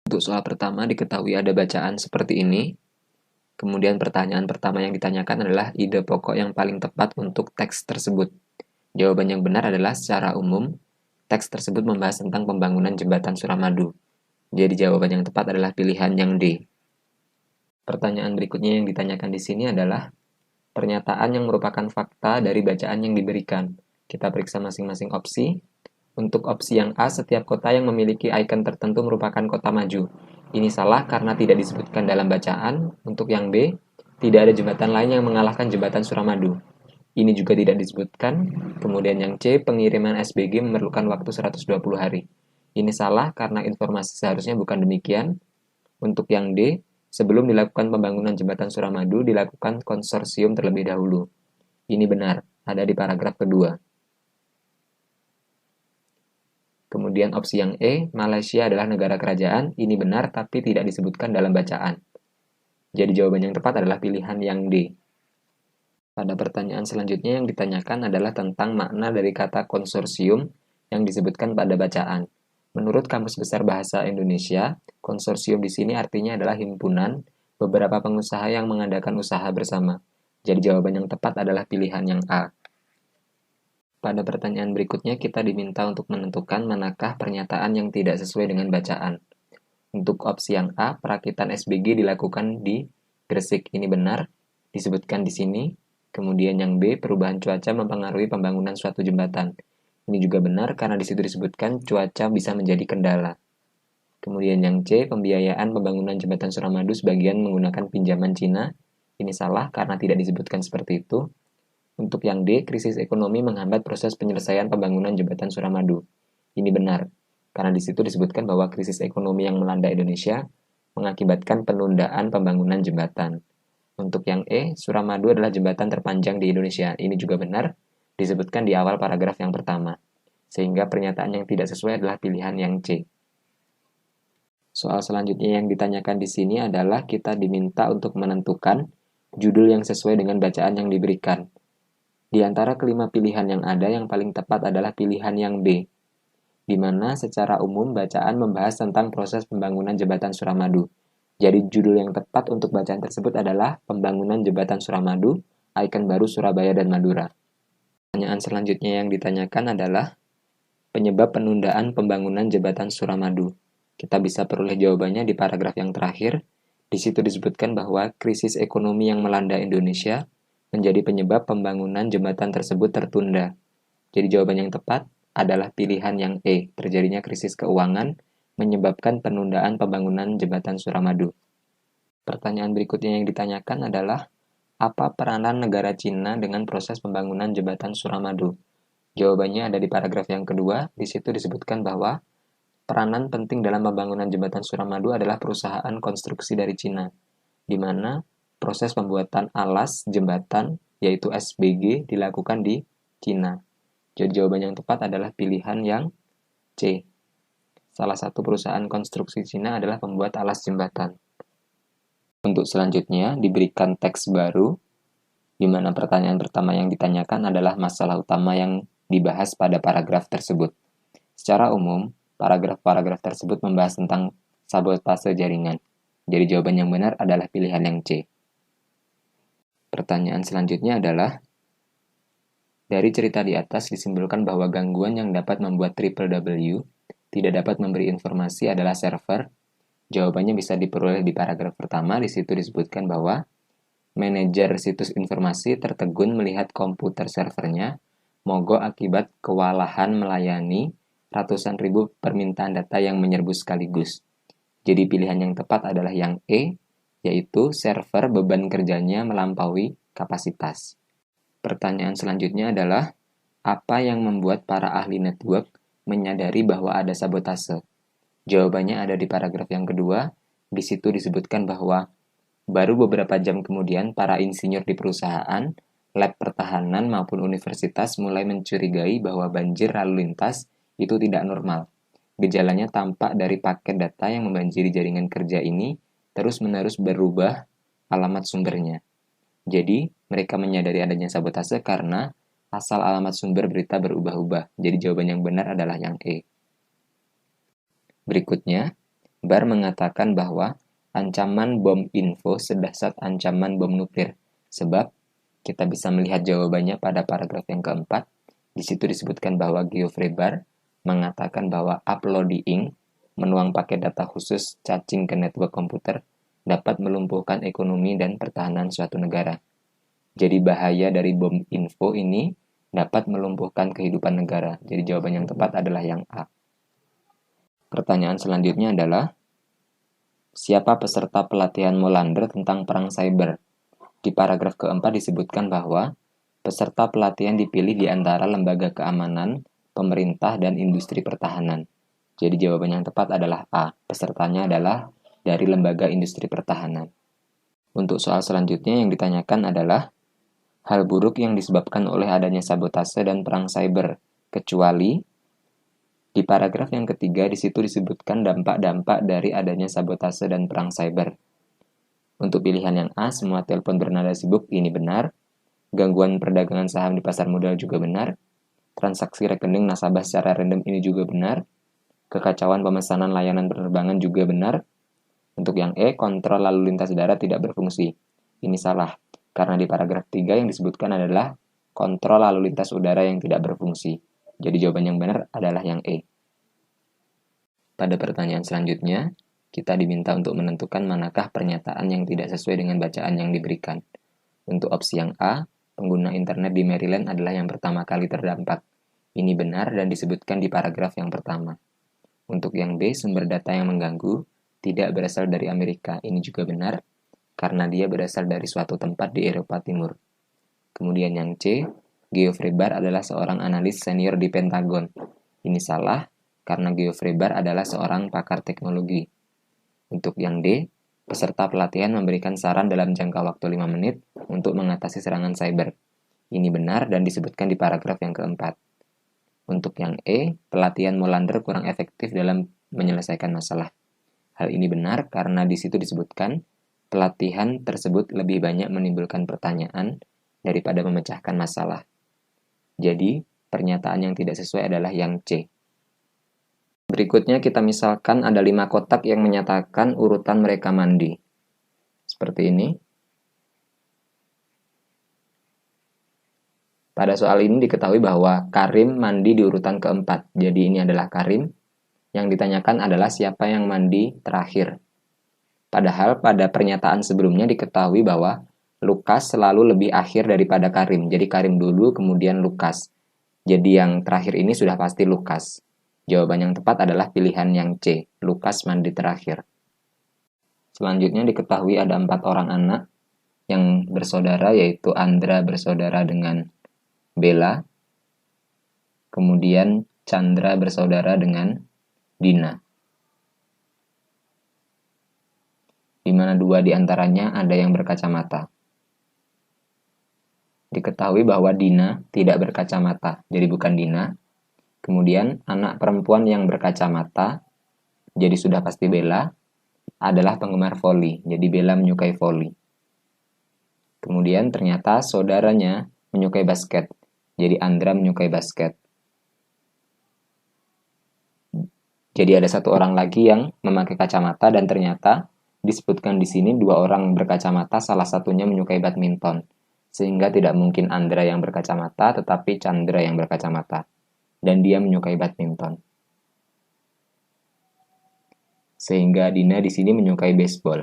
Untuk soal pertama diketahui ada bacaan seperti ini. Kemudian pertanyaan pertama yang ditanyakan adalah ide pokok yang paling tepat untuk teks tersebut. Jawaban yang benar adalah secara umum, teks tersebut membahas tentang pembangunan jembatan Suramadu. Jadi jawaban yang tepat adalah pilihan yang D. Pertanyaan berikutnya yang ditanyakan di sini adalah pernyataan yang merupakan fakta dari bacaan yang diberikan. Kita periksa masing-masing opsi. Untuk opsi yang A, setiap kota yang memiliki ikon tertentu merupakan kota maju. Ini salah karena tidak disebutkan dalam bacaan. Untuk yang B, tidak ada jembatan lain yang mengalahkan jembatan Suramadu. Ini juga tidak disebutkan. Kemudian yang C, pengiriman SBG memerlukan waktu 120 hari. Ini salah karena informasi seharusnya bukan demikian. Untuk yang D, sebelum dilakukan pembangunan jembatan Suramadu, dilakukan konsorsium terlebih dahulu. Ini benar, ada di paragraf kedua. Kemudian opsi yang E, Malaysia adalah negara kerajaan. Ini benar tapi tidak disebutkan dalam bacaan. Jadi jawaban yang tepat adalah pilihan yang D. Pada pertanyaan selanjutnya yang ditanyakan adalah tentang makna dari kata konsorsium yang disebutkan pada bacaan. Menurut Kamus Besar Bahasa Indonesia, konsorsium di sini artinya adalah himpunan beberapa pengusaha yang mengadakan usaha bersama. Jadi jawaban yang tepat adalah pilihan yang A. Pada pertanyaan berikutnya kita diminta untuk menentukan manakah pernyataan yang tidak sesuai dengan bacaan. Untuk opsi yang A, perakitan SBG dilakukan di Gresik. Ini benar, disebutkan di sini. Kemudian yang B, perubahan cuaca mempengaruhi pembangunan suatu jembatan. Ini juga benar karena di situ disebutkan cuaca bisa menjadi kendala. Kemudian yang C, pembiayaan pembangunan jembatan Suramadu sebagian menggunakan pinjaman Cina. Ini salah karena tidak disebutkan seperti itu. Untuk yang D, krisis ekonomi menghambat proses penyelesaian pembangunan jembatan Suramadu. Ini benar, karena di situ disebutkan bahwa krisis ekonomi yang melanda Indonesia mengakibatkan penundaan pembangunan jembatan. Untuk yang E, Suramadu adalah jembatan terpanjang di Indonesia. Ini juga benar, disebutkan di awal paragraf yang pertama. Sehingga pernyataan yang tidak sesuai adalah pilihan yang C. Soal selanjutnya yang ditanyakan di sini adalah kita diminta untuk menentukan judul yang sesuai dengan bacaan yang diberikan. Di antara kelima pilihan yang ada, yang paling tepat adalah pilihan yang B, di mana secara umum bacaan membahas tentang proses pembangunan jembatan Suramadu. Jadi judul yang tepat untuk bacaan tersebut adalah Pembangunan Jembatan Suramadu, Ikon Baru Surabaya dan Madura. Pertanyaan selanjutnya yang ditanyakan adalah penyebab penundaan pembangunan jembatan Suramadu. Kita bisa peroleh jawabannya di paragraf yang terakhir. Di situ disebutkan bahwa krisis ekonomi yang melanda Indonesia menjadi penyebab pembangunan jembatan tersebut tertunda. Jadi jawaban yang tepat adalah pilihan yang E, terjadinya krisis keuangan menyebabkan penundaan pembangunan jembatan Suramadu. Pertanyaan berikutnya yang ditanyakan adalah, apa peranan negara Cina dengan proses pembangunan jembatan Suramadu? Jawabannya ada di paragraf yang kedua. Di situ disebutkan bahwa peranan penting dalam pembangunan jembatan Suramadu adalah perusahaan konstruksi dari Cina, di mana proses pembuatan alas jembatan, yaitu SBG, dilakukan di Cina. Jadi jawaban yang tepat adalah pilihan yang C. Salah satu perusahaan konstruksi Cina adalah pembuat alas jembatan. Untuk selanjutnya, diberikan teks baru, di mana pertanyaan pertama yang ditanyakan adalah masalah utama yang dibahas pada paragraf tersebut. Secara umum, paragraf-paragraf tersebut membahas tentang sabotase jaringan. Jadi jawaban yang benar adalah pilihan yang C. Pertanyaan selanjutnya adalah, dari cerita di atas disimpulkan bahwa gangguan yang dapat membuat www tidak dapat memberi informasi adalah server. Jawabannya bisa diperoleh di paragraf pertama. Di situ disebutkan bahwa manajer situs informasi tertegun melihat komputer servernya mogok akibat kewalahan melayani ratusan ribu permintaan data yang menyerbu sekaligus. Jadi pilihan yang tepat adalah yang E, yaitu server beban kerjanya melampaui kapasitas. Pertanyaan selanjutnya adalah, apa yang membuat para ahli network menyadari bahwa ada sabotase? Jawabannya ada di paragraf yang kedua. Di situ disebutkan bahwa baru beberapa jam kemudian para insinyur di perusahaan, lab pertahanan maupun universitas mulai mencurigai bahwa banjir lalu lintas itu tidak normal. Gejalanya tampak dari paket data yang membanjiri jaringan kerja ini terus-menerus berubah alamat sumbernya. Jadi, mereka menyadari adanya sabotase karena asal alamat sumber berita berubah-ubah. Jadi, jawaban yang benar adalah yang E. Berikutnya, Barr mengatakan bahwa ancaman bom info sedahsyat ancaman bom nuklir. Sebab kita bisa melihat jawabannya pada paragraf yang keempat. Di situ disebutkan bahwa Geoffrey Barr mengatakan bahwa uploading, menuang paket data khusus cacing ke network komputer, dapat melumpuhkan ekonomi dan pertahanan suatu negara. Jadi bahaya dari bom info ini dapat melumpuhkan kehidupan negara. Jadi jawaban yang tepat adalah yang A. Pertanyaan selanjutnya adalah, siapa peserta pelatihan Molander tentang perang cyber? Di paragraf keempat disebutkan bahwa peserta pelatihan dipilih di antara lembaga keamanan, pemerintah, dan industri pertahanan. Jadi jawaban yang tepat adalah A. Pesertanya adalah dari lembaga industri pertahanan. Untuk soal selanjutnya yang ditanyakan adalah, hal buruk yang disebabkan oleh adanya sabotase dan perang cyber, kecuali di paragraf yang ketiga di situ disebutkan dampak-dampak dari adanya sabotase dan perang cyber. Untuk pilihan yang A, semua telepon bernada sibuk, ini benar. Gangguan perdagangan saham di pasar modal juga benar. Transaksi rekening nasabah secara random ini juga benar. Kekacauan pemesanan layanan penerbangan juga benar. Untuk yang E, kontrol lalu lintas darat tidak berfungsi. Ini salah, karena di paragraf 3 yang disebutkan adalah kontrol lalu lintas udara yang tidak berfungsi. Jadi jawaban yang benar adalah yang E. Pada pertanyaan selanjutnya, kita diminta untuk menentukan manakah pernyataan yang tidak sesuai dengan bacaan yang diberikan. Untuk opsi yang A, pengguna internet di Maryland adalah yang pertama kali terdampak. Ini benar dan disebutkan di paragraf yang pertama. Untuk yang B, sumber data yang mengganggu tidak berasal dari Amerika. Ini juga benar, karena dia berasal dari suatu tempat di Eropa Timur. Kemudian yang C, Geoffrey Barr adalah seorang analis senior di Pentagon. Ini salah, karena Geoffrey Barr adalah seorang pakar teknologi. Untuk yang D, peserta pelatihan memberikan saran dalam jangka waktu 5 menit untuk mengatasi serangan cyber. Ini benar dan disebutkan di paragraf yang keempat. Untuk yang E, pelatihan Molander kurang efektif dalam menyelesaikan masalah. Hal ini benar karena di situ disebutkan pelatihan tersebut lebih banyak menimbulkan pertanyaan daripada memecahkan masalah. Jadi, pernyataan yang tidak sesuai adalah yang C. Berikutnya kita misalkan ada 5 kotak yang menyatakan urutan mereka mandi. Seperti ini. Pada soal ini diketahui bahwa Karim mandi di urutan keempat. Jadi ini adalah Karim. Yang ditanyakan adalah siapa yang mandi terakhir. Padahal pada pernyataan sebelumnya diketahui bahwa Lukas selalu lebih akhir daripada Karim. Jadi Karim dulu kemudian Lukas. Jadi yang terakhir ini sudah pasti Lukas. Jawaban yang tepat adalah pilihan yang C, Lukas mandi terakhir. Selanjutnya diketahui ada 4 orang anak yang bersaudara, yaitu Andra bersaudara dengan Bella, kemudian Chandra bersaudara dengan Dina. Di mana 2 diantaranya ada yang berkacamata. Diketahui bahwa Dina tidak berkacamata, jadi bukan Dina. Kemudian anak perempuan yang berkacamata, jadi sudah pasti Bella, adalah penggemar voli, jadi Bella menyukai voli. Kemudian ternyata saudaranya menyukai basket, jadi Andra menyukai basket. Jadi ada 1 orang lagi yang memakai kacamata dan ternyata disebutkan di sini 2 orang berkacamata, salah satunya menyukai badminton. Sehingga tidak mungkin Andra yang berkacamata, tetapi Chandra yang berkacamata. Dan dia menyukai badminton. Sehingga Dina di sini menyukai baseball.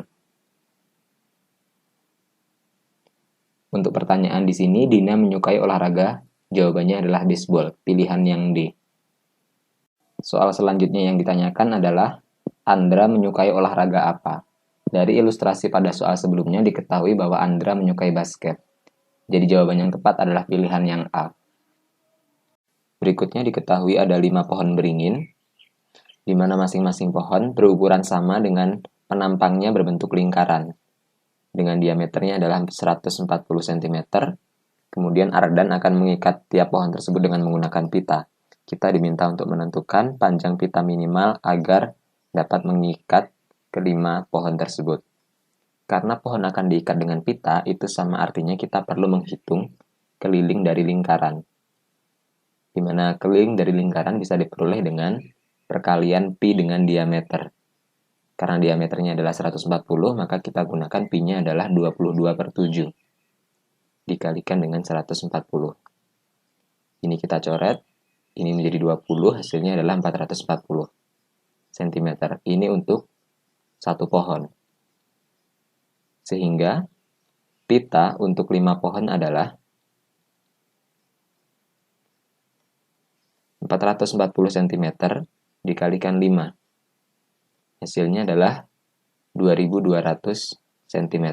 Untuk pertanyaan di sini, Dina menyukai olahraga, jawabannya adalah baseball, pilihan yang D. Soal selanjutnya yang ditanyakan adalah, Andra menyukai olahraga apa? Dari ilustrasi pada soal sebelumnya diketahui bahwa Andra menyukai basket. Jadi jawaban yang tepat adalah pilihan yang A. Berikutnya diketahui ada 5 pohon beringin, di mana masing-masing pohon berukuran sama dengan penampangnya berbentuk lingkaran. Dengan diameternya adalah 140 cm. Kemudian Ardan akan mengikat tiap pohon tersebut dengan menggunakan pita. Kita diminta untuk menentukan panjang pita minimal agar dapat mengikat kelima pohon tersebut. Karena pohon akan diikat dengan pita, itu sama artinya kita perlu menghitung keliling dari lingkaran. Di mana keliling dari lingkaran bisa diperoleh dengan perkalian pi dengan diameter. Karena diameternya adalah 140, maka kita gunakan pi-nya adalah 22/7 dikalikan dengan 140. Ini kita coret, ini menjadi 20, hasilnya adalah 440 cm. Ini untuk satu pohon. Sehingga pita untuk 5 pohon adalah 440 cm dikalikan 5. Hasilnya adalah 2200 cm.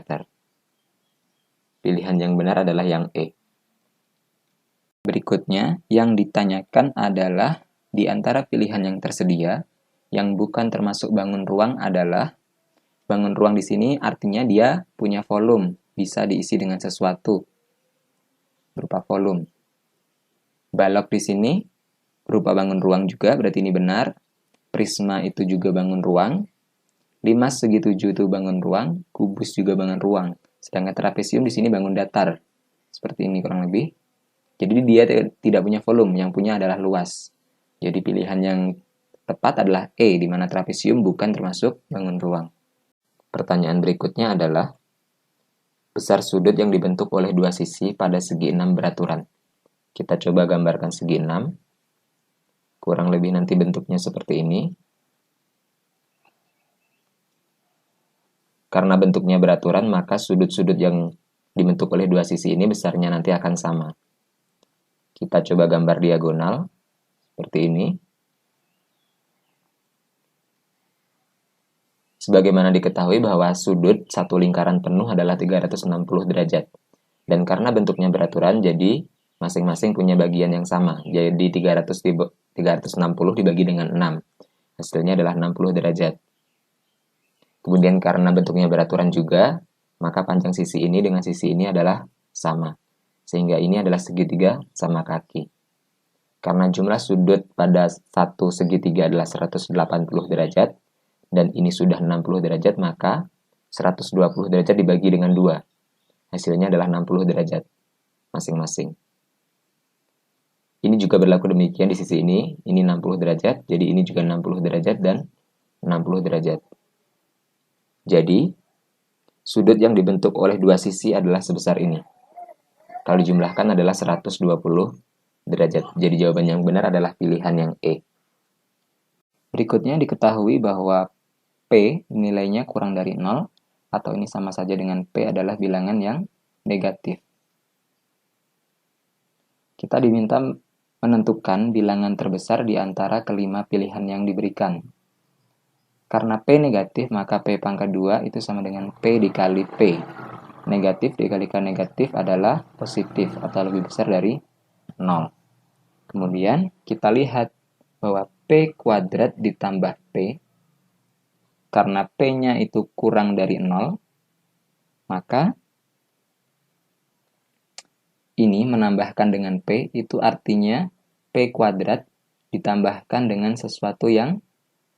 Pilihan yang benar adalah yang E. Berikutnya, yang ditanyakan adalah di antara pilihan yang tersedia, yang bukan termasuk bangun ruang adalah bangun ruang di sini artinya dia punya volume, bisa diisi dengan sesuatu berupa volume. Balok di sini berupa bangun ruang juga, berarti ini benar. Prisma itu juga bangun ruang. Limas segituju itu bangun ruang, kubus juga bangun ruang. Sedangkan trapesium di sini bangun datar. Seperti ini kurang lebih. Jadi dia tidak punya volume, yang punya adalah luas. Jadi pilihan yang tepat adalah E, di mana trapesium bukan termasuk bangun ruang. Pertanyaan berikutnya adalah, besar sudut yang dibentuk oleh dua sisi pada segi 6 beraturan. Kita coba gambarkan segi 6. Kurang lebih nanti bentuknya seperti ini. Karena bentuknya beraturan, maka sudut-sudut yang dibentuk oleh dua sisi ini besarnya nanti akan sama. Kita coba gambar diagonal, seperti ini. Sebagaimana diketahui bahwa sudut satu lingkaran penuh adalah 360 derajat. Dan karena bentuknya beraturan, jadi masing-masing punya bagian yang sama. Jadi 360 dibagi dengan 6. Hasilnya adalah 60 derajat. Kemudian karena bentuknya beraturan juga, maka panjang sisi ini dengan sisi ini adalah sama. Sehingga ini adalah segitiga sama kaki. Karena jumlah sudut pada satu segitiga adalah 180 derajat, dan ini sudah 60 derajat, maka 120 derajat dibagi dengan 2. Hasilnya adalah 60 derajat masing-masing. Ini juga berlaku demikian di sisi ini 60 derajat, jadi ini juga 60 derajat dan 60 derajat. Jadi, sudut yang dibentuk oleh dua sisi adalah sebesar ini. Kalau dijumlahkan adalah 120 derajat. Jadi jawaban yang benar adalah pilihan yang E. Berikutnya diketahui bahwa P nilainya kurang dari 0, atau ini sama saja dengan P adalah bilangan yang negatif. Kita diminta menentukan bilangan terbesar di antara kelima pilihan yang diberikan. Karena P negatif, maka P pangkat 2 itu sama dengan P dikali P. Negatif dikalikan negatif adalah positif atau lebih besar dari 0. Kemudian kita lihat bahwa P kuadrat ditambah P, karena P-nya itu kurang dari 0, maka ini menambahkan dengan P, itu artinya P kuadrat ditambahkan dengan sesuatu yang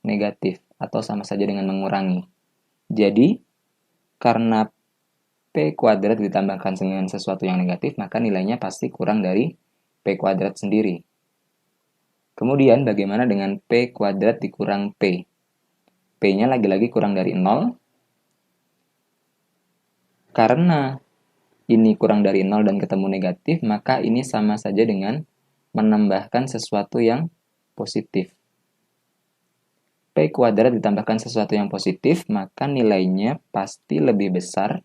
negatif, atau sama saja dengan mengurangi. Jadi, karena P kuadrat ditambahkan dengan sesuatu yang negatif, maka nilainya pasti kurang dari P kuadrat sendiri. Kemudian, bagaimana dengan P kuadrat dikurang P? P-nya lagi-lagi kurang dari 0. Karena ini kurang dari 0 dan ketemu negatif, maka ini sama saja dengan menambahkan sesuatu yang positif. P kuadrat ditambahkan sesuatu yang positif, maka nilainya pasti lebih besar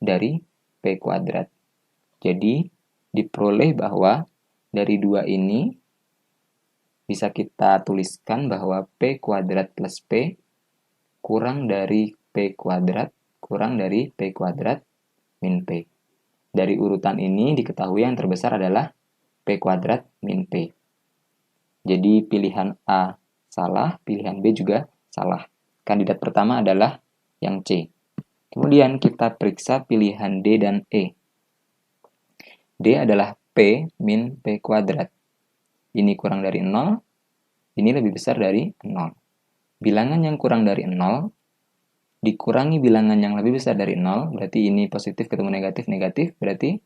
dari P kuadrat. Jadi, diperoleh bahwa dari dua ini bisa kita tuliskan bahwa P kuadrat plus P kurang dari P kuadrat kurang dari P kuadrat min P. Dari urutan ini diketahui yang terbesar adalah P kuadrat min P. Jadi pilihan A salah, pilihan B juga salah. Kandidat pertama adalah yang C. Kemudian kita periksa pilihan D dan E. D adalah P min P kuadrat. Ini kurang dari 0, ini lebih besar dari 0. Bilangan yang kurang dari 0 dikurangi bilangan yang lebih besar dari 0, berarti ini positif ketemu negatif, negatif, berarti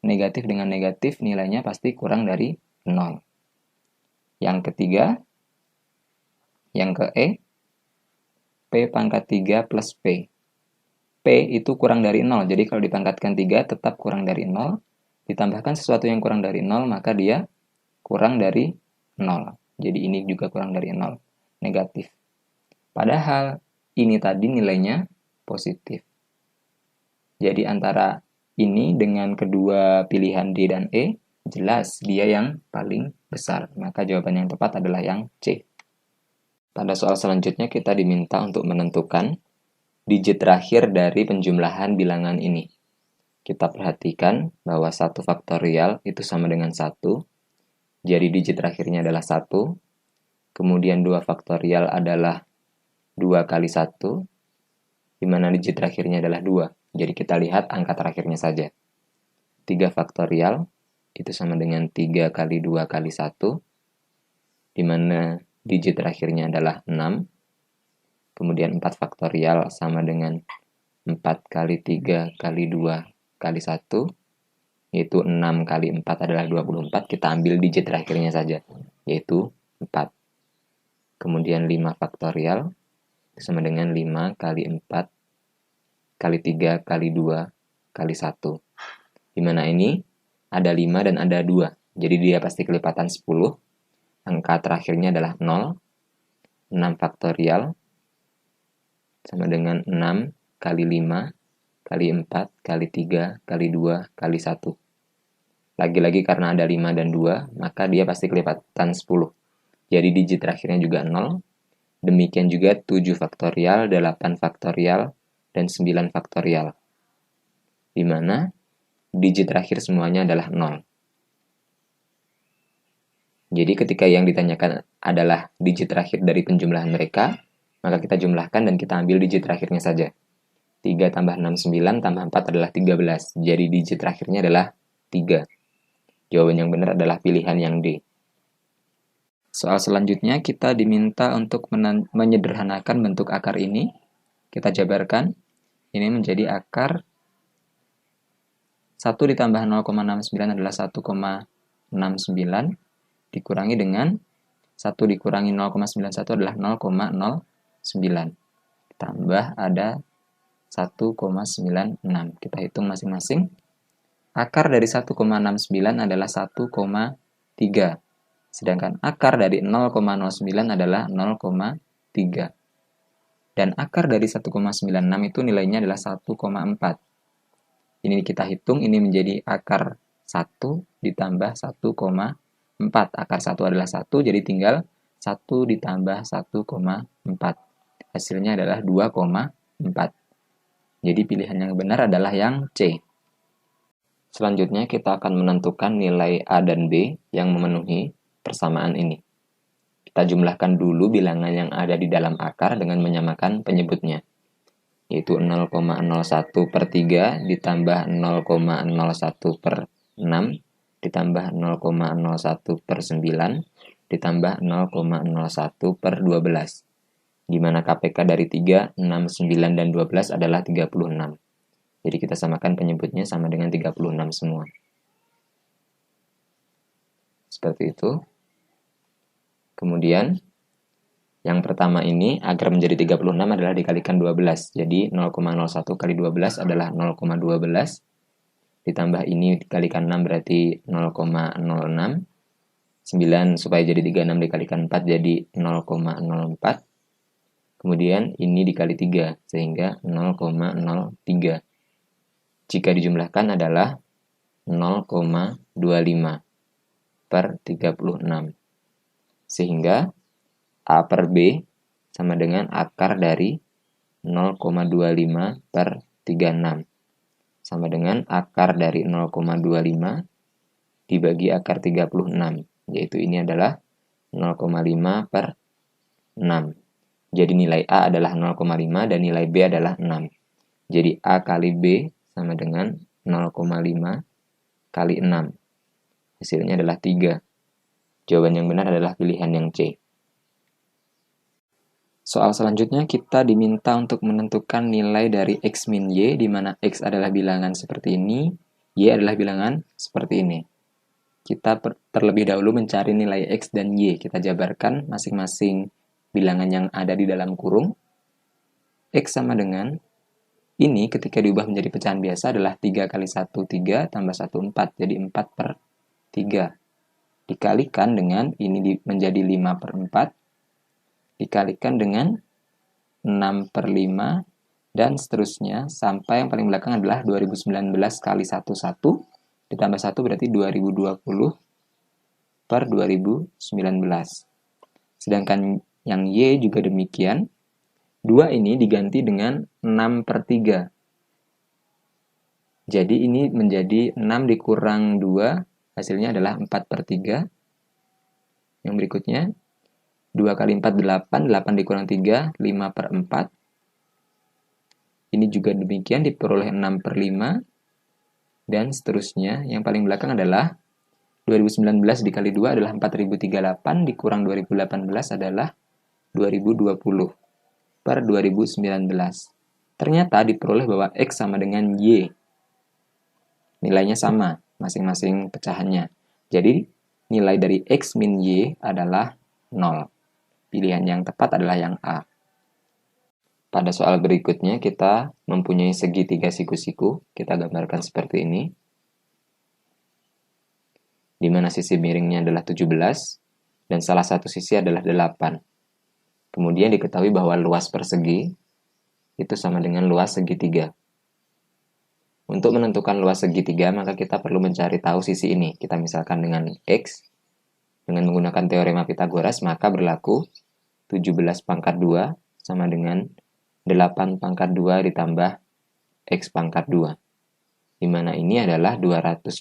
negatif dengan negatif nilainya pasti kurang dari 0. Yang ketiga, yang ke E, P pangkat 3 plus P. P itu kurang dari 0, jadi kalau dipangkatkan 3 tetap kurang dari 0. Ditambahkan sesuatu yang kurang dari 0, maka dia kurang dari 0. Jadi ini juga kurang dari 0, negatif. Padahal ini tadi nilainya positif. Jadi antara ini dengan kedua pilihan D dan E, jelas dia yang paling besar. Maka jawaban yang tepat adalah yang C. Pada soal selanjutnya kita diminta untuk menentukan digit terakhir dari penjumlahan bilangan ini. Kita perhatikan bahwa 1 faktorial itu sama dengan 1, jadi digit terakhirnya adalah 1, kemudian 2 faktorial adalah 2 kali 1, di mana digit terakhirnya adalah 2. Jadi kita lihat angka terakhirnya saja. 3 faktorial itu sama dengan 3 kali 2 kali 1, di mana digit terakhirnya adalah 6. Kemudian 4 faktorial sama dengan 4 kali 3 kali 2 kali 1, yaitu 6 kali 4 adalah 24. Kita ambil digit terakhirnya saja, yaitu 4. Kemudian 5 faktorial sama dengan 5 kali 4 kali 3 kali 2 kali 1. Di mana ini ada 5 dan ada 2. Jadi dia pasti kelipatan 10. Angka terakhirnya adalah 0. 6 faktorial sama dengan 6 kali 5 kali 4 kali 3 kali 2 kali 1. Lagi-lagi karena ada 5 dan 2, maka dia pasti kelipatan 10. Jadi digit terakhirnya juga 0. Demikian juga 7 faktorial, 8 faktorial, dan 9 faktorial. Di mana digit terakhir semuanya adalah 0. Jadi ketika yang ditanyakan adalah digit terakhir dari penjumlahan mereka, maka kita jumlahkan dan kita ambil digit terakhirnya saja. 3 tambah 6, 9, tambah 4 adalah 13. Jadi digit terakhirnya adalah 3. Jawaban yang benar adalah pilihan yang D. Soal selanjutnya kita diminta untuk menyederhanakan bentuk akar ini. Kita jabarkan. Ini menjadi akar 1 ditambah 0,69 adalah 1,69 dikurangi dengan 1 dikurangi 0,91 adalah 0,09. Tambah ada 1,96. Kita hitung masing-masing. Akar dari 1,69 adalah 1,3. Sedangkan akar dari 0,09 adalah 0,3. Dan akar dari 1,96 itu nilainya adalah 1,4. Ini kita hitung, ini menjadi akar 1 ditambah 1,4. Akar 1 adalah 1, jadi tinggal 1 ditambah 1,4. Hasilnya adalah 2,4. Jadi pilihan yang benar adalah yang C. Selanjutnya kita akan menentukan nilai A dan B yang memenuhi persamaan ini. Kita jumlahkan dulu bilangan yang ada di dalam akar dengan menyamakan penyebutnya. Yaitu 0,01 per 3 ditambah 0,01 per 6 ditambah 0,01 per 9 ditambah 0,01 per 12. Di mana KPK dari 3, 6, 9, dan 12 adalah 36. Jadi kita samakan penyebutnya sama dengan 36 semua. Seperti itu. Kemudian, yang pertama ini, agar menjadi 36 adalah dikalikan 12. Jadi 0,01 kali 12 adalah 0,12. Ditambah ini dikalikan 6 berarti 0,06. 9 supaya jadi 36 dikalikan 4 jadi 0,04. Kemudian ini dikali 3 sehingga 0,03. Jika dijumlahkan adalah 0,25 per 36. Sehingga A per B sama dengan akar dari 0,25 per 36. Sama dengan akar dari 0,25 dibagi akar 36. Yaitu ini adalah 0,5 per 6. Jadi nilai A adalah 0,5 dan nilai B adalah 6. Jadi A kali B sama dengan 0,5 kali 6. Hasilnya adalah 3. Jawaban yang benar adalah pilihan yang C. Soal selanjutnya kita diminta untuk menentukan nilai dari X min Y, di mana X adalah bilangan seperti ini, Y adalah bilangan seperti ini. Kita terlebih dahulu mencari nilai X dan Y. Kita jabarkan masing-masing bilangan yang ada di dalam kurung. X sama dengan, ini ketika diubah menjadi pecahan biasa adalah 3 kali 1, 3, tambah 1, 4. Jadi 4 per 3. Dikalikan dengan, ini menjadi 5 per 4. Dikalikan dengan 6 per 5. Dan seterusnya, sampai yang paling belakang adalah 2019 kali 1, 1. Ditambah 1 berarti 2020 per 2019. Sedangkan yang Y juga demikian. 2 ini diganti dengan 6 per 3. Jadi ini menjadi 6 dikurang 2, hasilnya adalah 4 per 3. Yang berikutnya, 2 kali 4, 8. 8 dikurang 3, 5 per 4. Ini juga demikian diperoleh 6 per 5. Dan seterusnya, yang paling belakang adalah 2019 dikali 2 adalah 4038, dikurang 2018 adalah 2020 per 2019. Ternyata diperoleh bahwa X sama dengan Y. Nilainya sama, masing-masing pecahannya. Jadi, nilai dari X min Y adalah 0. Pilihan yang tepat adalah yang A. Pada soal berikutnya, kita mempunyai segitiga siku-siku. Kita gambarkan seperti ini. Di mana sisi miringnya adalah 17, dan salah satu sisi adalah 8. Kemudian diketahui bahwa luas persegi itu sama dengan luas segitiga. Untuk menentukan luas segitiga, maka kita perlu mencari tahu sisi ini. Kita misalkan dengan X, dengan menggunakan teorema Pitagoras, maka berlaku 17 pangkat 2 sama dengan 8 pangkat 2 ditambah X pangkat 2. Di mana ini adalah 289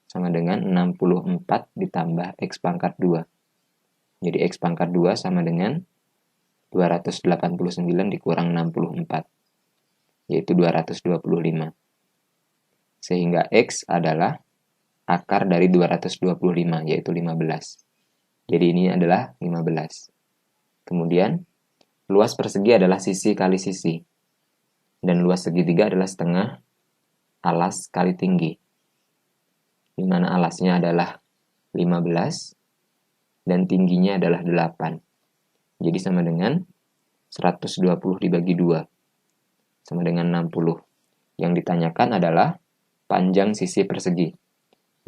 sama dengan 64 ditambah X pangkat 2. Jadi X pangkat 2 sama dengan 289 dikurang 64, yaitu 225. Sehingga X adalah akar dari 225, yaitu 15. Jadi ini adalah 15. Kemudian, luas persegi adalah sisi kali sisi. Dan luas segitiga adalah setengah alas kali tinggi. Di mana alasnya adalah 15 dan tingginya adalah 8. Jadi sama dengan 120 dibagi 2. Sama dengan 60. Yang ditanyakan adalah panjang sisi persegi.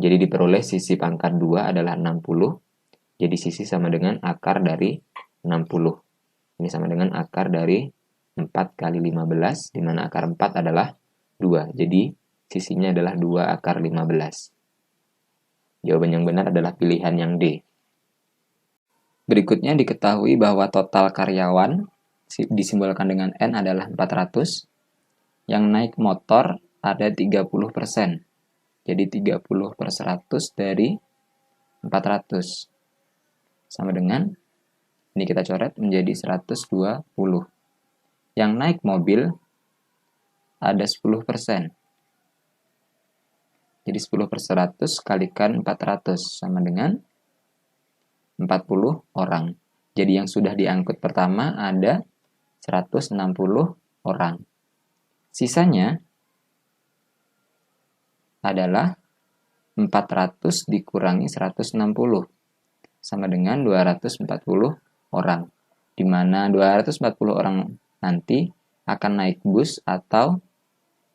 Jadi diperoleh sisi pangkat 2 adalah 60. Jadi sisi sama dengan akar dari 60. Ini sama dengan akar dari 4 kali 15, di mana akar 4 adalah 2. Jadi sisinya adalah 2 akar 15. Jawaban yang benar adalah pilihan yang D. Berikutnya diketahui bahwa total karyawan disimbolkan dengan N adalah 400. Yang naik motor ada 30%. Jadi 30 per 100 dari 400. Sama dengan, ini kita coret menjadi 120. Yang naik mobil ada 10%. Jadi 10 per 100 kalikan 400 sama dengan 40 orang. Jadi yang sudah diangkut pertama ada 160 orang. Sisanya adalah 400 dikurangi 160 sama dengan 240 orang. Di mana 240 orang nanti akan naik bus atau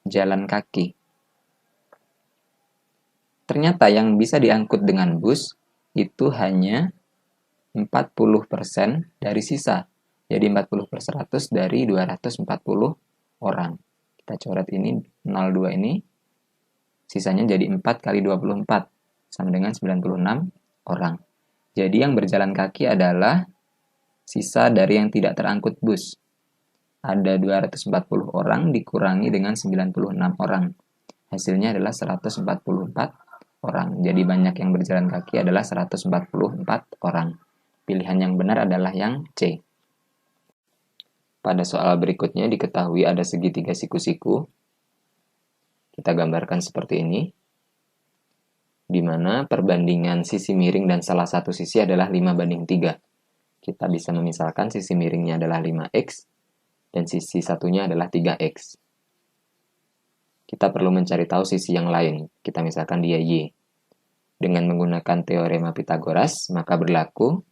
jalan kaki. Ternyata yang bisa diangkut dengan bus itu hanya 40% dari sisa. Jadi 40 per 100 dari 240 orang. Kita coret ini, 02 ini. Sisanya jadi 4 kali 24. Sama dengan 96 orang. Jadi yang berjalan kaki adalah sisa dari yang tidak terangkut bus. Ada 240 orang dikurangi dengan 96 orang. Hasilnya adalah 144 orang. Jadi banyak yang berjalan kaki adalah 144 orang. Pilihan yang benar adalah yang C. Pada soal berikutnya diketahui ada segitiga siku-siku. Kita gambarkan seperti ini. Di mana perbandingan sisi miring dan salah satu sisi adalah 5:3. Kita bisa memisalkan sisi miringnya adalah 5x dan sisi satunya adalah 3x. Kita perlu mencari tahu sisi yang lain. Kita misalkan dia Y. Dengan menggunakan teorema Pitagoras, maka berlaku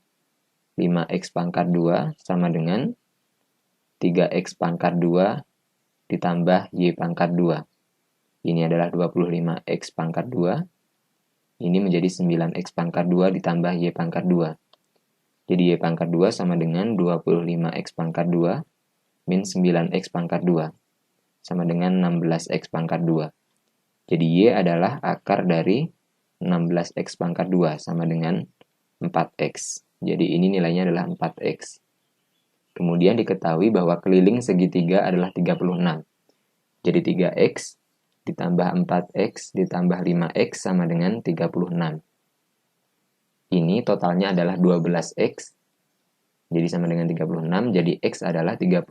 5x pangkat 2 sama dengan 3x pangkat 2 ditambah y pangkat 2. Ini adalah 25x pangkat 2. Ini menjadi 9x pangkat 2 ditambah y pangkat 2. Jadi y pangkat 2 sama dengan 25x pangkat 2 min 9x pangkat 2. Sama dengan 16x pangkat 2. Jadi y adalah akar dari 16x pangkat 2 sama dengan 4x. Jadi ini nilainya adalah 4x. Kemudian diketahui bahwa keliling segitiga adalah 36. Jadi 3x ditambah 4x ditambah 5x sama dengan 36. Ini totalnya adalah 12x. Jadi sama dengan 36. Jadi x adalah 36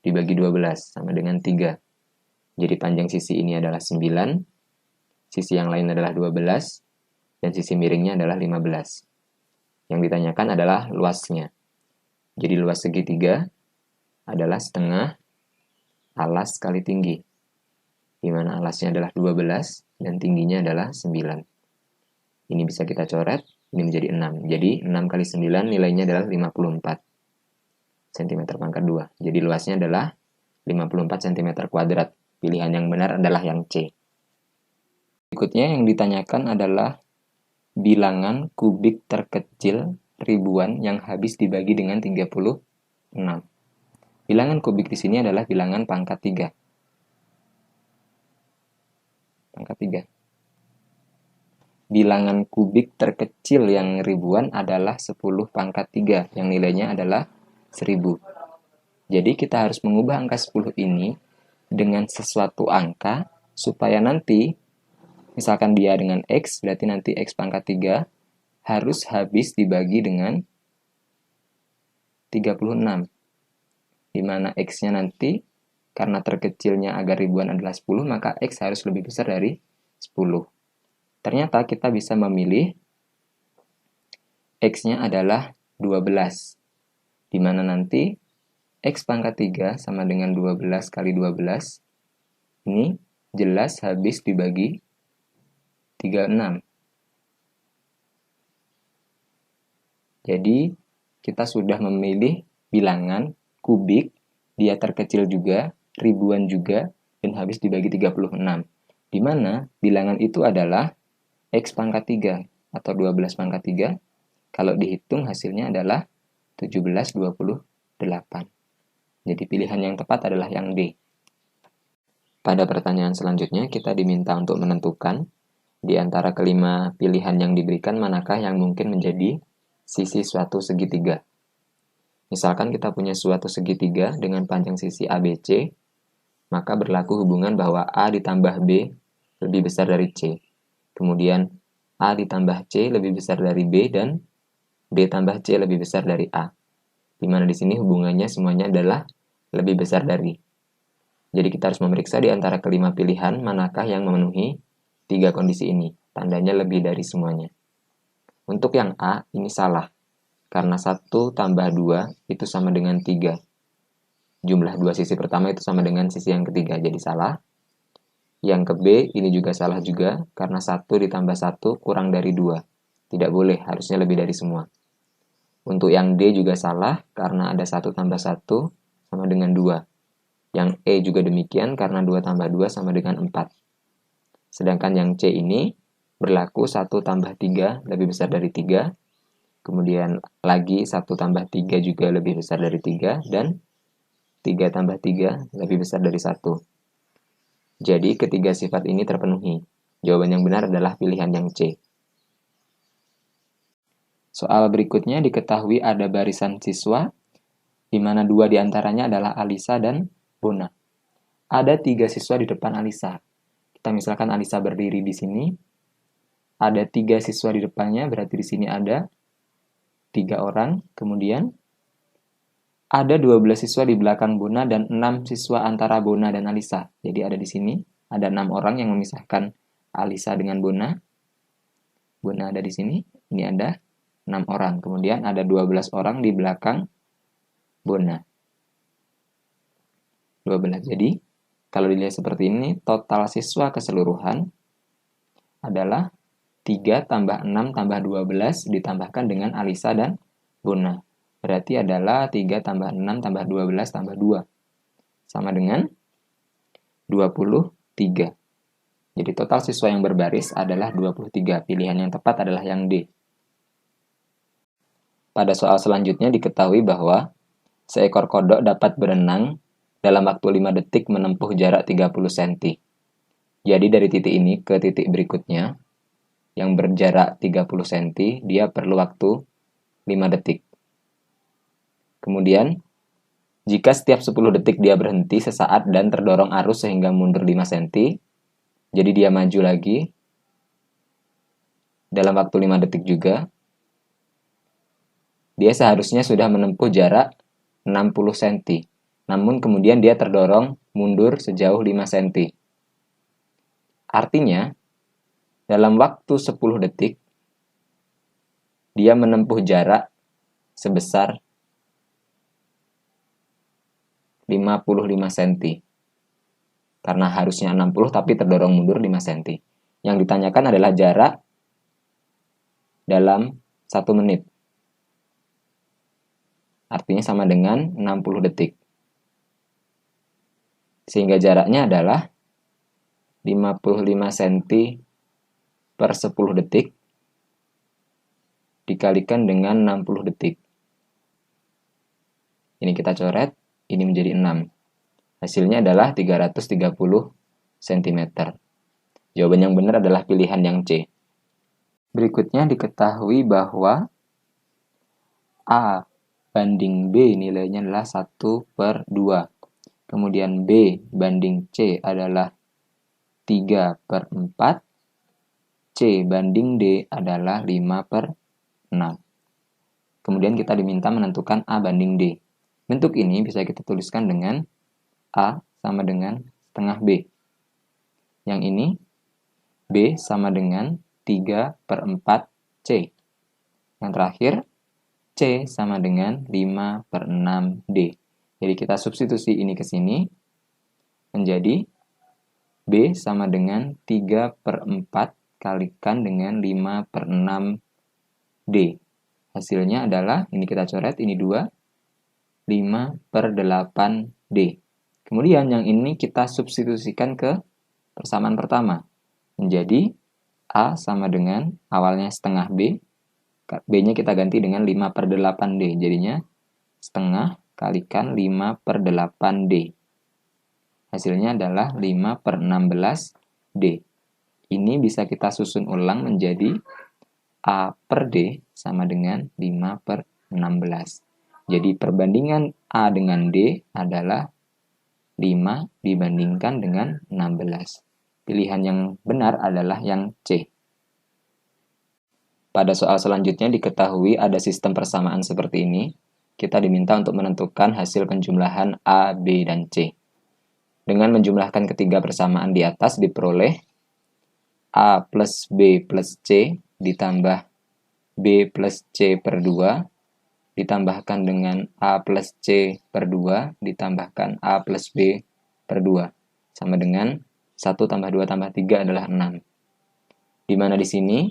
dibagi 12 sama dengan 3. Jadi panjang sisi ini adalah 9. Sisi yang lain adalah 12. Dan sisi miringnya adalah 15. Yang ditanyakan adalah luasnya. Jadi luas segitiga adalah setengah alas kali tinggi. Di mana alasnya adalah 12 dan tingginya adalah 9. Ini bisa kita coret, ini menjadi 6. Jadi 6 kali 9 nilainya adalah 54 cm pangkat 2. Jadi luasnya adalah 54 cm kuadrat. Pilihan yang benar adalah yang C. Berikutnya yang ditanyakan adalah bilangan kubik terkecil ribuan yang habis dibagi dengan 36. Bilangan kubik di sini adalah bilangan pangkat 3. Pangkat 3. Bilangan kubik terkecil yang ribuan adalah 10 pangkat 3 yang nilainya adalah 1000. Jadi kita harus mengubah angka 10 ini dengan sesuatu angka supaya nanti misalkan dia dengan x, berarti nanti x pangkat 3 harus habis dibagi dengan 36. Di mana x-nya nanti, karena terkecilnya agar ribuan adalah 10, maka x harus lebih besar dari 10. Ternyata kita bisa memilih x-nya adalah 12. Di mana nanti x pangkat 3 sama dengan 12 kali 12. Ini jelas habis dibagi 36. Jadi, kita sudah memilih bilangan kubik, dia terkecil juga, ribuan juga, dan habis dibagi 36. Di mana bilangan itu adalah x pangkat 3 atau 12 pangkat 3. Kalau dihitung hasilnya adalah 17/28. Jadi pilihan yang tepat adalah yang D. Pada pertanyaan selanjutnya, kita diminta untuk menentukan di antara kelima pilihan yang diberikan manakah yang mungkin menjadi sisi suatu segitiga. Misalkan kita punya suatu segitiga dengan panjang sisi ABC, maka berlaku hubungan bahwa A ditambah B lebih besar dari C. Kemudian A ditambah C lebih besar dari B dan B tambah C lebih besar dari A. Di mana di sini hubungannya semuanya adalah lebih besar dari. Jadi kita harus memeriksa di antara kelima pilihan manakah yang memenuhi tiga kondisi ini. Tandanya lebih dari semuanya. Untuk yang A, ini salah. Karena 1 tambah 2 itu sama dengan 3. Jumlah dua sisi pertama itu sama dengan sisi yang ketiga, jadi salah. Yang ke B, ini juga salah juga. Karena 1 ditambah 1 kurang dari 2. Tidak boleh, harusnya lebih dari semua. Untuk yang D juga salah, karena ada 1 tambah 1 sama dengan 2. Yang E juga demikian, karena 2 tambah 2 sama dengan 4. Sedangkan yang C ini berlaku 1 tambah 3 lebih besar dari 3. Kemudian lagi 1 tambah 3 juga lebih besar dari 3. Dan 3 tambah 3 lebih besar dari 1. Jadi ketiga sifat ini terpenuhi. Jawaban yang benar adalah pilihan yang C. Soal berikutnya diketahui ada barisan siswa, di mana 2 diantaranya adalah Alisa dan Bona. Ada 3 siswa di depan Alisa. Kita misalkan Alisa berdiri di sini. Ada 3 siswa di depannya, berarti di sini ada 3 orang. Kemudian ada 12 siswa di belakang Bona dan 6 siswa antara Bona dan Alisa. Jadi ada di sini ada 6 orang yang memisahkan Alisa dengan Bona. Bona ada di sini. Ini ada 6 orang. Kemudian ada 12 orang di belakang Bona. 12. Jadi kalau dilihat seperti ini, total siswa keseluruhan adalah 3 tambah 6 tambah 12 ditambahkan dengan Alisa dan Bona. Berarti adalah 3 tambah 6 tambah 12 tambah 2. Sama dengan 23. Jadi total siswa yang berbaris adalah 23. Pilihan yang tepat adalah yang D. Pada soal selanjutnya diketahui bahwa seekor kodok dapat berenang dalam waktu 5 detik menempuh jarak 30 cm. Jadi dari titik ini ke titik berikutnya, yang berjarak 30 cm, dia perlu waktu 5 detik. Kemudian, jika setiap 10 detik dia berhenti sesaat dan terdorong arus sehingga mundur 5 cm, jadi dia maju lagi dalam waktu 5 detik juga, dia seharusnya sudah menempuh jarak 60 cm. Namun kemudian dia terdorong mundur sejauh 5 cm. Artinya, dalam waktu 10 detik, dia menempuh jarak sebesar 55 cm. Karena harusnya 60 tapi terdorong mundur 5 cm. Yang ditanyakan adalah jarak dalam 1 menit. Artinya sama dengan 60 detik. Sehingga jaraknya adalah 55 cm per 10 detik dikalikan dengan 60 detik. Ini kita coret, ini menjadi 6. Hasilnya adalah 330 cm. Jawaban yang benar adalah pilihan yang C. Berikutnya diketahui bahwa A banding B nilainya adalah 1/2. Kemudian B banding C adalah 3/4. C banding D adalah 5/6. Kemudian kita diminta menentukan A banding D. Bentuk ini bisa kita tuliskan dengan A sama dengan setengah B. Yang ini B sama dengan 3/4 C. Yang terakhir C sama dengan 5/6 D. Jadi kita substitusi ini ke sini menjadi B sama dengan 3/4 kalikan dengan 5/6 D. Hasilnya adalah, ini kita coret, ini 2, 5/8 D. Kemudian yang ini kita substitusikan ke persamaan pertama. Menjadi A sama dengan awalnya setengah B. B-nya kita ganti dengan 5/8 D. Jadinya setengah kalikan 5/8 D. Hasilnya adalah 5/16 D. Ini bisa kita susun ulang menjadi A per D sama dengan 5/16. Jadi perbandingan A dengan D adalah 5 dibandingkan dengan 16. Pilihan yang benar adalah yang C. Pada soal selanjutnya diketahui ada sistem persamaan seperti ini. Kita diminta untuk menentukan hasil penjumlahan A, B, dan C. Dengan menjumlahkan ketiga persamaan di atas diperoleh A plus B plus C ditambah B plus C per 2 ditambahkan dengan A plus C per 2 ditambahkan A plus B per 2 sama dengan 1 tambah 2 tambah 3 adalah 6. Di mana di sini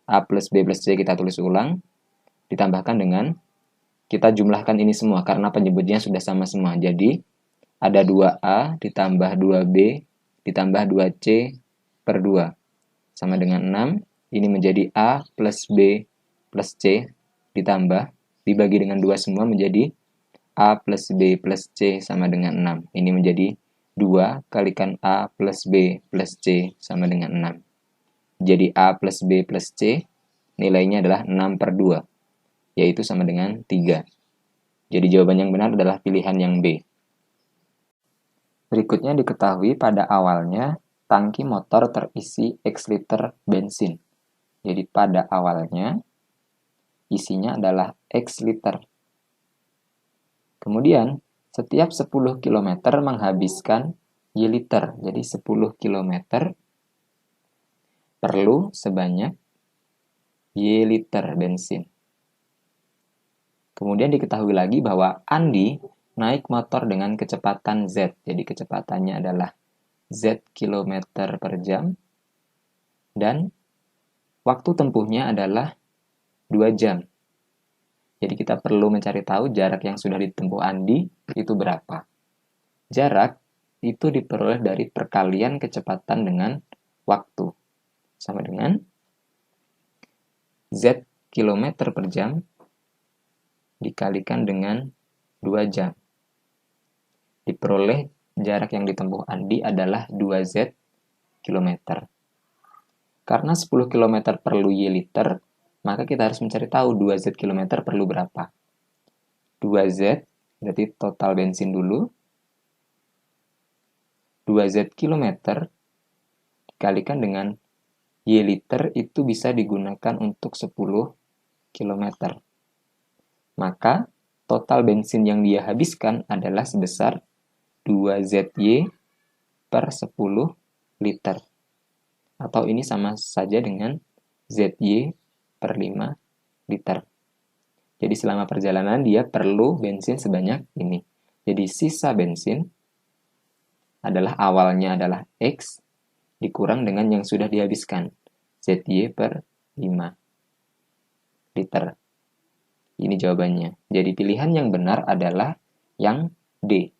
A plus B plus C kita tulis ulang ditambahkan dengan kita jumlahkan ini semua karena penyebutnya sudah sama semua. Jadi ada 2A ditambah 2B ditambah 2C per 2 sama dengan 6. Ini menjadi A plus B plus C ditambah dibagi dengan 2 semua menjadi A plus B plus C sama dengan 6. Ini menjadi 2 kalikan A plus B plus C sama dengan 6. Jadi A plus B plus C nilainya adalah 6/2, yaitu sama dengan 3. Jadi jawaban yang benar adalah pilihan yang B. Berikutnya diketahui pada awalnya tangki motor terisi X liter bensin. Jadi pada awalnya isinya adalah X liter. Kemudian, setiap 10 km menghabiskan Y liter. Jadi 10 km perlu sebanyak Y liter bensin. Kemudian diketahui lagi bahwa Andi naik motor dengan kecepatan Z. Jadi kecepatannya adalah Z km per jam. Dan waktu tempuhnya adalah 2 jam. Jadi kita perlu mencari tahu jarak yang sudah ditempuh Andi itu berapa. Jarak itu diperoleh dari perkalian kecepatan dengan waktu. Sama dengan Z km per jam dikalikan dengan 2 jam. Diperoleh jarak yang ditempuh Andi adalah 2Z km. Karena 10 km perlu Y liter, maka kita harus mencari tahu 2Z km perlu berapa. 2Z, berarti total bensin dulu. 2Z km dikalikan dengan Y liter itu bisa digunakan untuk 10 km. Maka total bensin yang dia habiskan adalah sebesar 2ZY per 10 liter. Atau ini sama saja dengan ZY per 5 liter. Jadi selama perjalanan dia perlu bensin sebanyak ini. Jadi sisa bensin adalah awalnya adalah X dikurang dengan yang sudah dihabiskan, ZY per 5 liter. Ini jawabannya. Jadi pilihan yang benar adalah yang D.